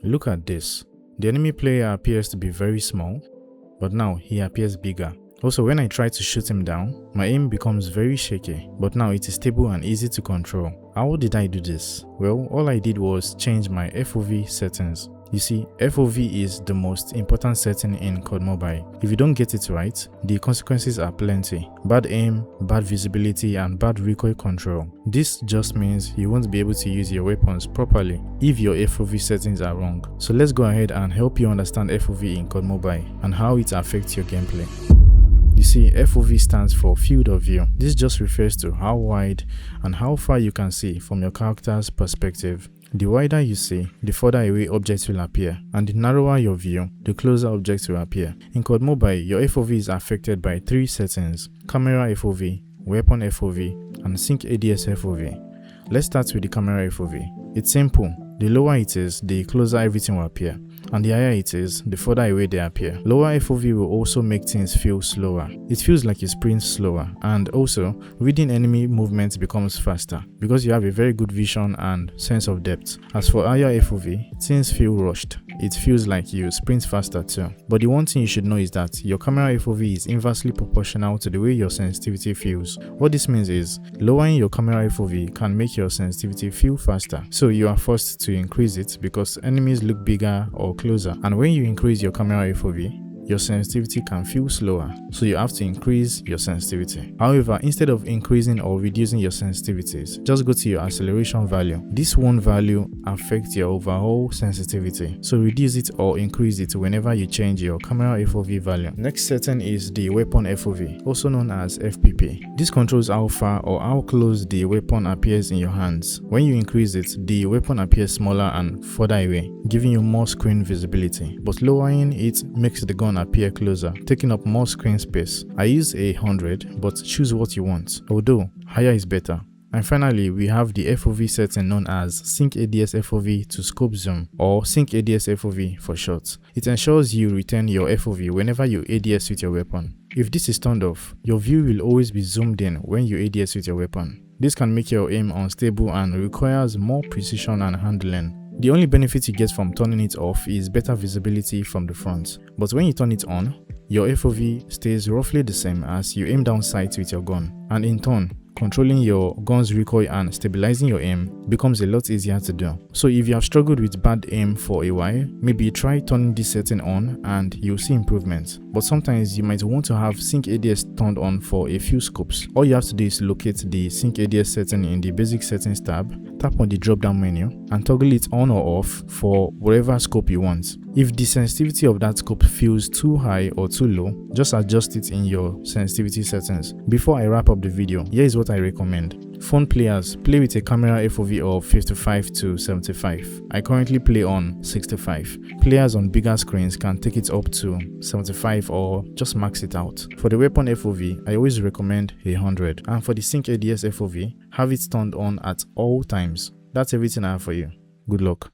Look at this. The enemy player appears to be very small, but now he appears bigger. Also, when I try to shoot him down, my aim becomes very shaky, but now it is stable and easy to control. How did I do this? Well, all I did was change my FOV settings. You see, FOV is the most important setting in COD Mobile. If you don't get it right, the consequences are plenty. Bad aim, bad visibility, and bad recoil control. This just means you won't be able to use your weapons properly if your FOV settings are wrong. So let's go ahead and help you understand FOV in COD Mobile and how it affects your gameplay. You see, FOV stands for field of view. This just refers to how wide and how far you can see from your character's perspective. The wider you see, the further away objects will appear, and the narrower your view, the closer objects will appear. In COD Mobile, your FOV is affected by 3 settings: Camera FOV, Weapon FOV, and Sync ADS FOV. Let's start with the Camera FOV. It's simple. The lower it is, the closer everything will appear, and the higher it is, the further away they appear. Lower FOV will also make things feel slower. It feels like you sprint slower, and also reading enemy movements becomes faster because you have a very good vision and sense of depth. As for higher FOV, things feel rushed. It feels like you sprint faster too. But the one thing you should know is that your camera FOV is inversely proportional to the way your sensitivity feels. What this means is, lowering your camera FOV can make your sensitivity feel faster. So you are forced to increase it because enemies look bigger or closer. And when you increase your camera FOV, your sensitivity can feel slower, so you have to increase your sensitivity. However, instead of increasing or reducing your sensitivities, just go to your acceleration value. This one value affects your overall sensitivity, so reduce it or increase it whenever you change your camera FOV value. Next setting is the weapon FOV, also known as FPP. This controls how far or how close the weapon appears in your hands. When you increase it, the weapon appears smaller and further away, giving you more screen visibility, but lowering it makes the gun appear closer, taking up more screen space. I use 100, but choose what you want, although higher is better. And finally, we have the FOV setting known as Sync ADS FOV to scope zoom, or Sync ADS FOV for short. It ensures you retain your FOV whenever you ADS with your weapon. If this is turned off, your view will always be zoomed in when you ADS with your weapon. This can make your aim unstable and requires more precision and handling. The only benefit you get from turning it off is better visibility from the front, but when you turn it on, your FOV stays roughly the same as you aim down sights with your gun, and in turn, controlling your gun's recoil and stabilizing your aim becomes a lot easier to do. So if you have struggled with bad aim for a while, maybe try turning this setting on and you'll see improvements. But sometimes you might want to have Sync ADS turned on for a few scopes. All you have to do is locate the Sync ADS setting in the basic settings tab, tap on the drop down menu and toggle it on or off for whatever scope you want. If the sensitivity of that scope feels too high or too low, just adjust it in your sensitivity settings. Before I wrap up the video, here is what I recommend. Phone players, play with a camera FOV of 55 to 75. I currently play on 65. Players on bigger screens can take it up to 75 or just max it out. For the weapon FOV, I always recommend 100. And for the Sync ADS FOV, have it turned on at all times. That's everything I have for you. Good luck.